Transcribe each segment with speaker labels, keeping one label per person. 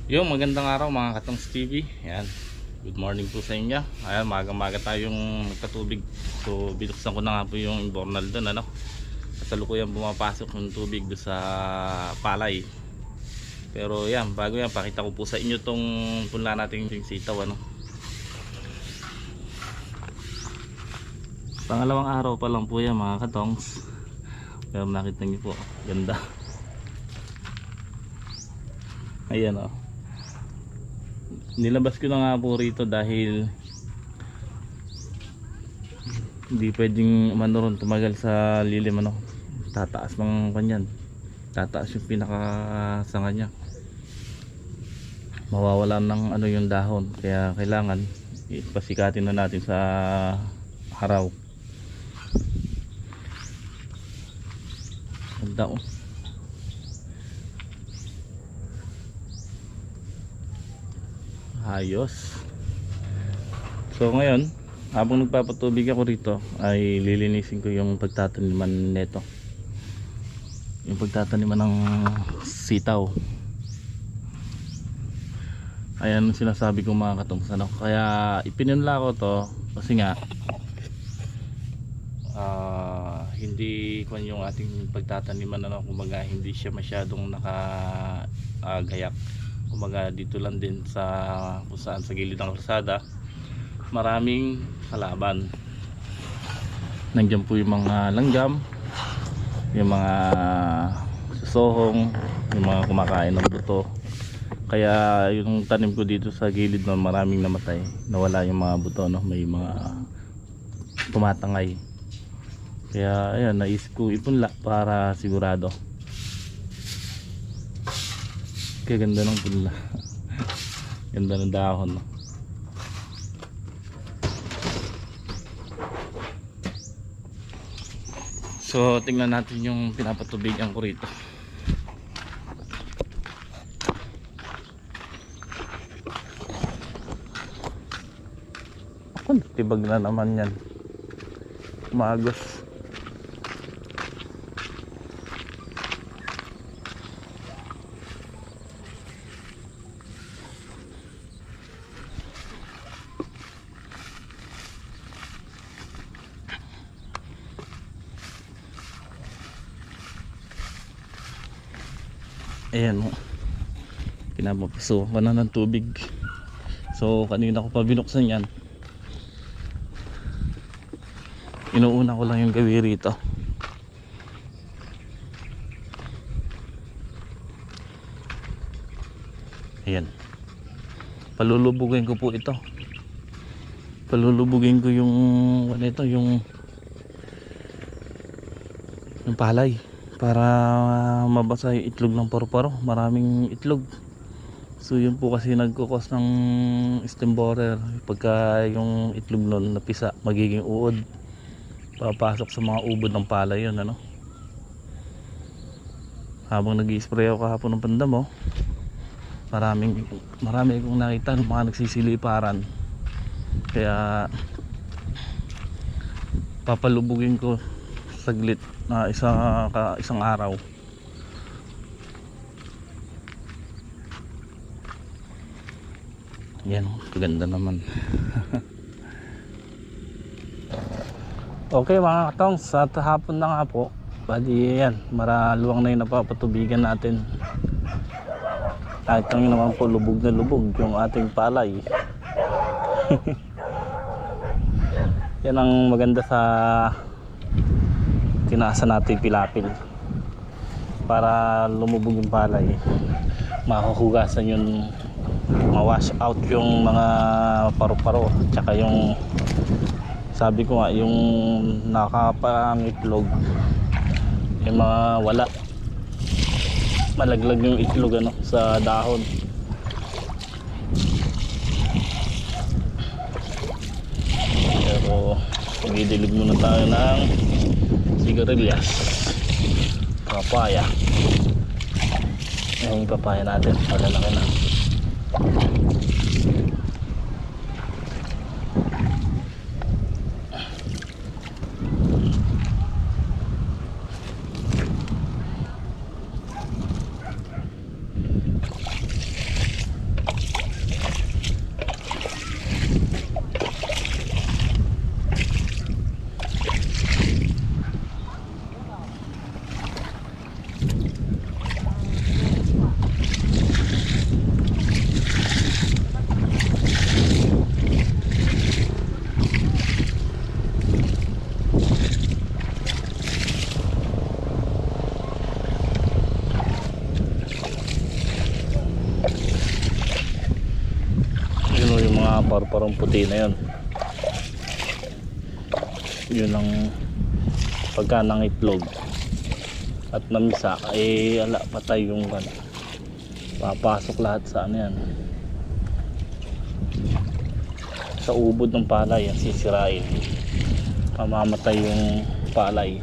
Speaker 1: Yung magandang araw mga Katongs TV. Ayan. Good morning po sa inyo. Ayan, maga-maga tayong nagkatubig. So binuksan ko na nga po yung imbornal doon, ano. Kasalukuyan pumapasok yung tubig doon sa palay. Pero yan, bago yan, pakita ko po sa inyo tong punla natin yung sitaw, ano. Pangalawang araw pa lang po yan mga Katongs. Pero nakita niyo po, ganda. Ayan, oh. Nilabas ko na nga po rito dahil hindi pwedeng manuron tumagal sa lilim, ano. Tataas ng kanyan, tataas yung pinaka sanga nya, mawawalan ng ano yung dahon, kaya kailangan ipasikatin na natin sa haraw. Ganda, oh. Ayos. So ngayon, habang nagpapatubig ako rito, ay lilinisin ko yung pagtataniman neto, yung pagtataniman ng sitaw. Ayan sinasabi ko mga Katongs, ano. Kaya ipinunla ko to kasi nga hindi kung yung ating pagtataniman, ano, kumbaga hindi siya masyadong nakagayak. Kumbaga dito lang din sa kung saan sa gilid ng kalsada maraming kalaban. Nandiyan po yung mga langgam, yung mga susohong, yung mga kumakain ng buto. Kaya yung tanim ko dito sa gilid na maraming namatay, nawala yung mga buto, no? May mga tumatangay. Kaya ayan, naisip ko ipunla para sigurado. Kaya ganda ng punla. Ganda ng dahon, no? So tingnan natin yung pinapatubigan ko rito. Tibag na naman yan, magos. Ayan, pinapapasukan ko na ng tubig. So kanina ko pa binuksan yan. Inuuna ko lang yung gawi rito. Ayan, palulubugin ko po ito. Palulubugin ko yung ano ito, yung palay, para mabasa yung itlog ng paru-paro. Maraming itlog. So yun po kasi nagkukos ng stem borer. Pagka yung itlog nun napisa, magiging uod, papasok sa mga ubod ng palay yun, ano. Habang nag-i-spray ako kahapon ng pandamo, marami akong nakita ng mga nagsisiliparan. Kaya papalubugin ko saglit na isang araw. Yan, ganda naman. Okay mga Katongs, at hapon na nga po. Bali yan, maraluwang na yung napapatubigan natin. At yung naman po, lubog na lubog yung ating palay. Yan ang maganda sa tinaasan natin pilapil, para lumubog yung palay, mahuhugasan yung, ma-wash out yung mga paru-paro. Tsaka yung sabi ko nga, yung nakapangitlog, yung mga wala, malaglag yung itlog, ano, sa dahon. Pero magdidilig muna tayo ng sigarilyas, papaya. Yung papaya natin malalaki na. mga paru-parong puti na yun. Yun ang pagka ng itlog at namisa ay ala patay yung kan, papasok lahat sa ano yan, sa ubod ng palay, yan sisirain, mamamatay yung palay.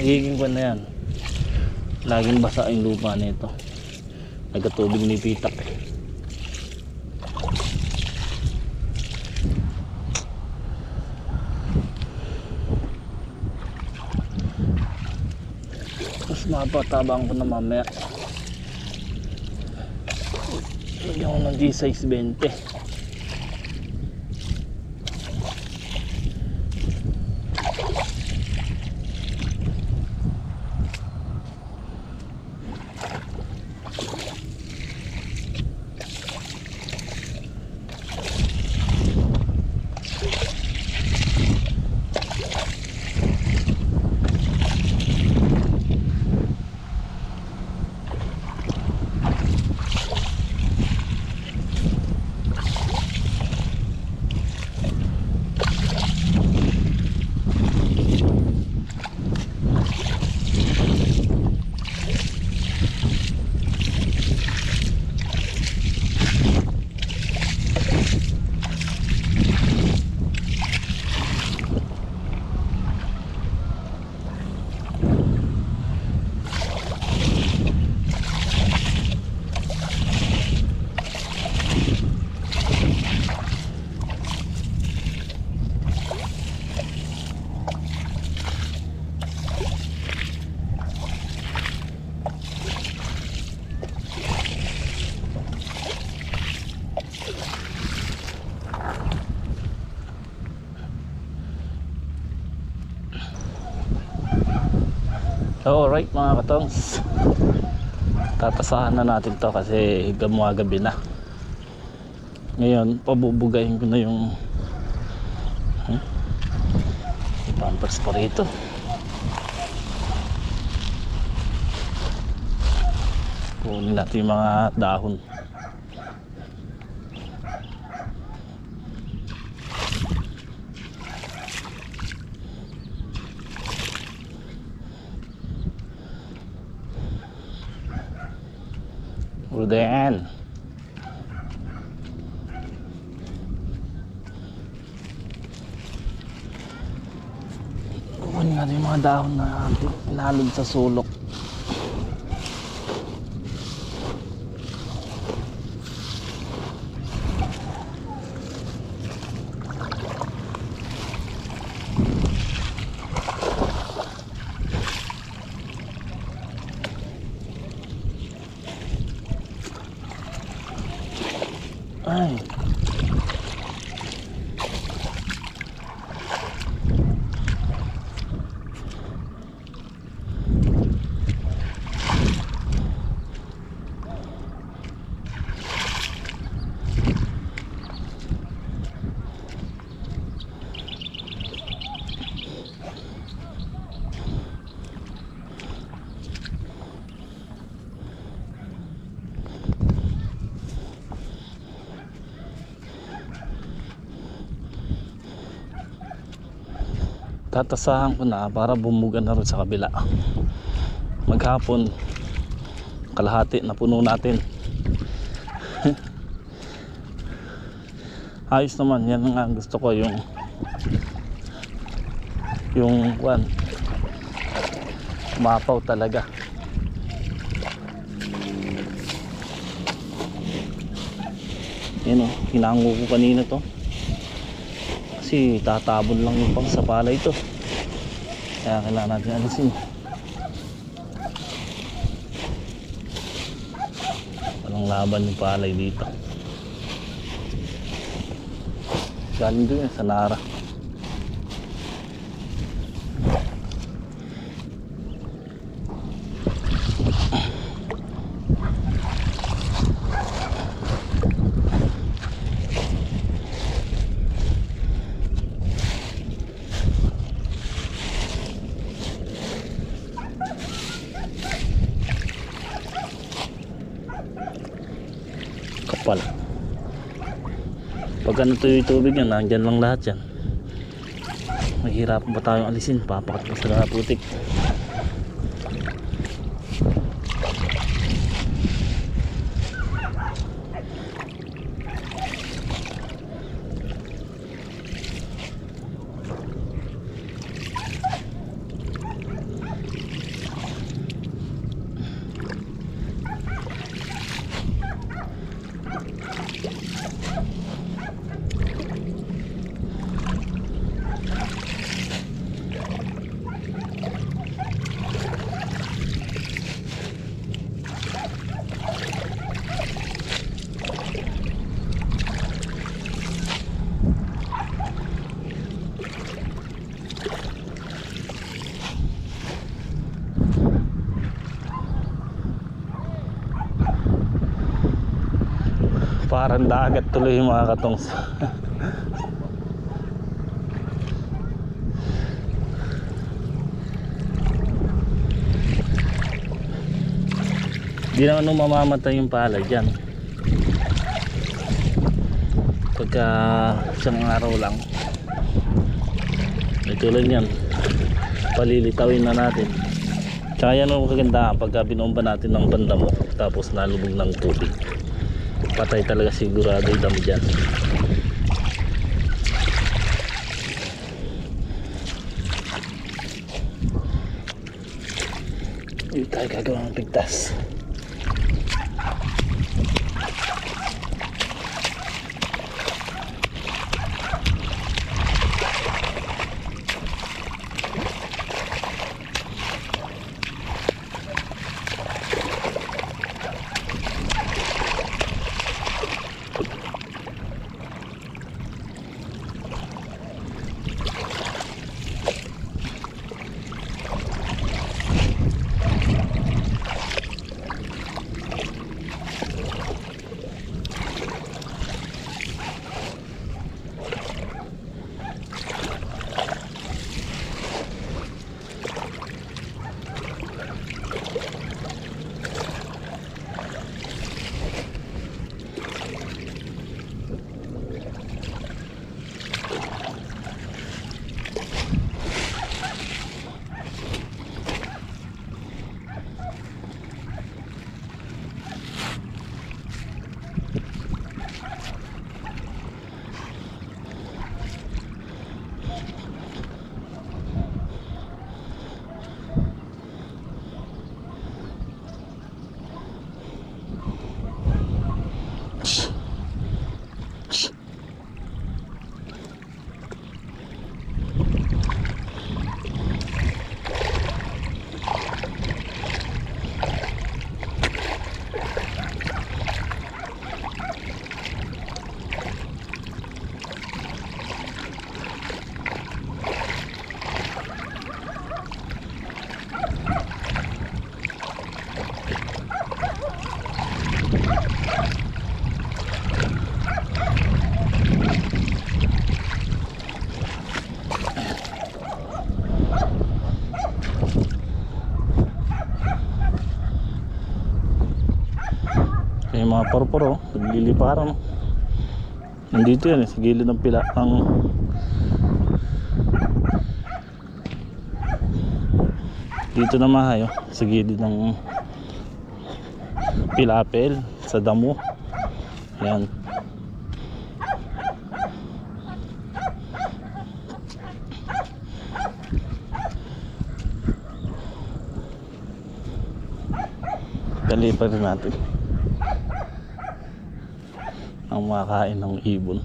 Speaker 1: Nagiging kwan na yan, laging basa yung lupa nito, nagkatubig ni pitak. Mas mapatabang ko na mamaya, lagyan ko ng G6 20. Alright mga katongs, tatasahan na natin to kasi gabi na. Ngayon pabubugayin ko na yung pampers pa rito. Kunin natin yung mga dahon. Udayan. Kunin natin yung mga dahon na pinalod sa sulok. Ay. Tatasahan ko na para bumuga na rin sa kabila. Maghapon kalahati na puno natin. Ayos naman, yan nga gusto ko, yung kwan mapaw talaga. Yan o, hinango ko kanina to kasi tatabon lang yung pang sa palay ito, kaya kailangan natin alisin. Walang laban yung palay dito, galing doon sa Nara. makapal. Pagka natuyo yung tubig yan, nandyan lang lahat yan. Mahirap ba tayong alisin? Papakat pa sa putik. Parang dagat tuloy mga katongs. Di naman mamamatay yung palay dyan pagka isang araw lang. Ito lang yan, palilitawin na natin. Tsaka yan ang kagandahan pagka binomba natin ng bandamo tapos nalubog ng tubig, patay talaga sigurado yung dami dyan. Hindi tayo gagawa ng pigtas. Yung mga porporo nagliliparan. Nandito yan sa gilid ng pila ng dito na mahayo sa gilid ng pilapel sa damo. Yan. Kalipa rin natin ang makain ng ibon.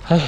Speaker 2: Ay.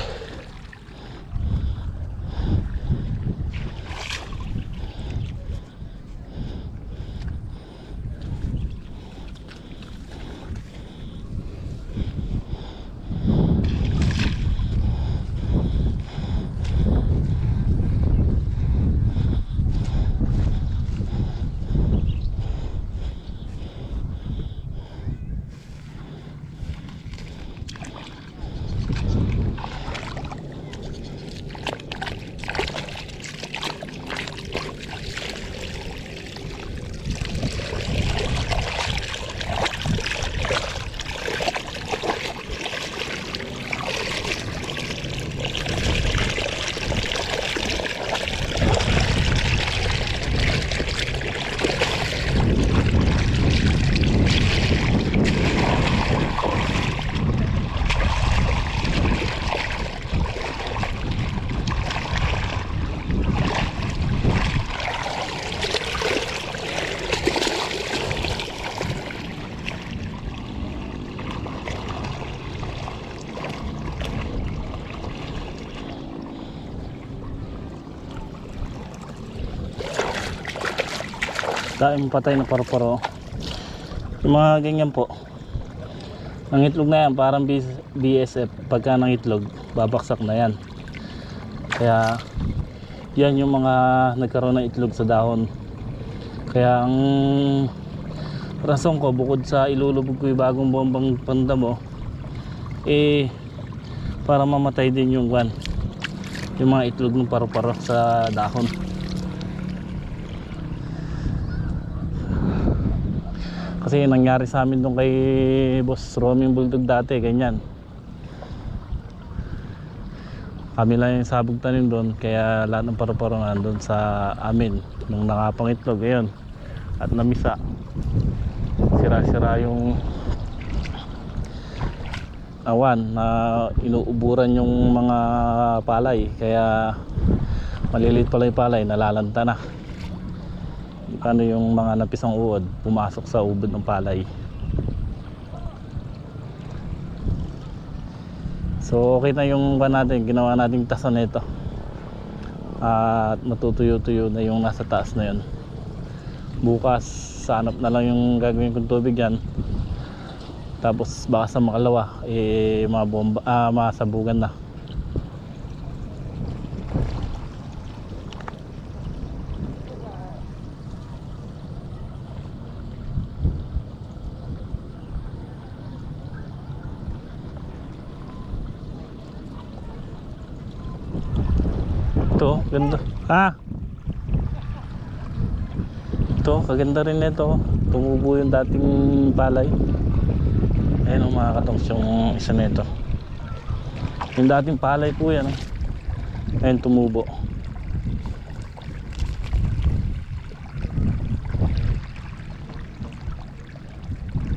Speaker 2: Dahil patay na paru-paro. Yung mga ganyan po, ang itlog na yan parang BSF. Pagka ng itlog babaksak na yan. Kaya yan yung mga nagkaroon ng itlog sa dahon. Kaya ang rason ko, bukod sa ilulubog ko yung bagong bombang pandamo, para mamatay din yung mga itlog ng paru-paro sa dahon. Kasi nangyari sa amin doon kay Boss Roming Bulldog dati, ganyan. Kami lang yung sabog tanim doon, kaya lahat ng paru-paro nandun sa amin nung nakapangitlog ngayon at namisa. Sira-sira yung awan na inuuburan yung mga palay, kaya maliliit pala yung palay, nalalanta na. Ano yung mga napisang uod pumasok sa ubod ng palay. So okay na yung natin, ginawa nating tasan nito at matutuyo-tuyo na yung nasa taas na yun. Bukas sanap na lang yung gagawin kong tubig yan, tapos baka sa makalawa masabugan na. Ito, ganda. Ito, kaganda rin nito. Tumubo yung dating palay. Ayan o mga katongs, yung isa nito. Yung dating palay po yan. Ayan, tumubo.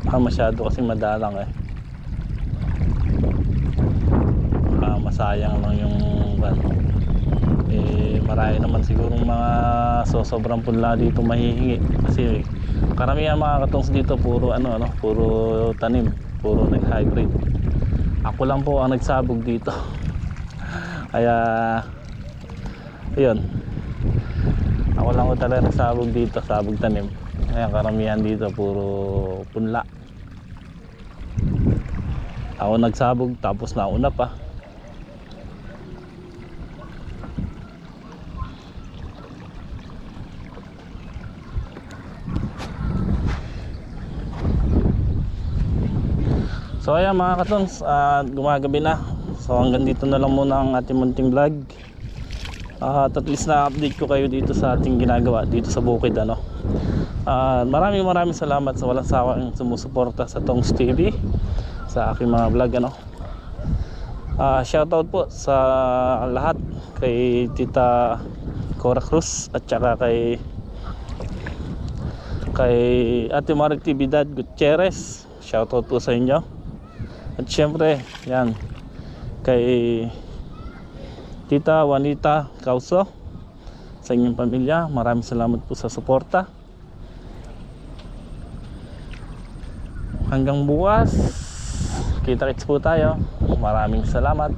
Speaker 2: Masyado kasi madalang masayang lang yung marami naman sigurong mga sobrang punla dito mahihingi, kasi karamihan mga katongs dito puro puro tanim, puro nag-hybrid. Ako lang po ang nagsabog dito. Kaya ayun, ako lang po talaga nagsabog dito, sabog tanim. Kaya karamihan dito puro punla. Ako nagsabog tapos nauna pa. So ayan mga katons, gumagabi na. So hanggang dito na lang muna ang ating munting vlog. At least na-update ko kayo dito sa ating ginagawa dito sa bukid maraming salamat sa walang sawang sumusuporta sa Tongs TV, sa aking mga vlog shoutout po sa lahat, kay Tita Cora Cruz at saka kay Ate Marictividad Gutierrez. Shoutout po sa inyo. At syempre, yan, kay Tita Juanita Causo, sa inyong pamilya, maraming salamat po sa suporta. Hanggang bukas, kita-kits po tayo. Maraming salamat.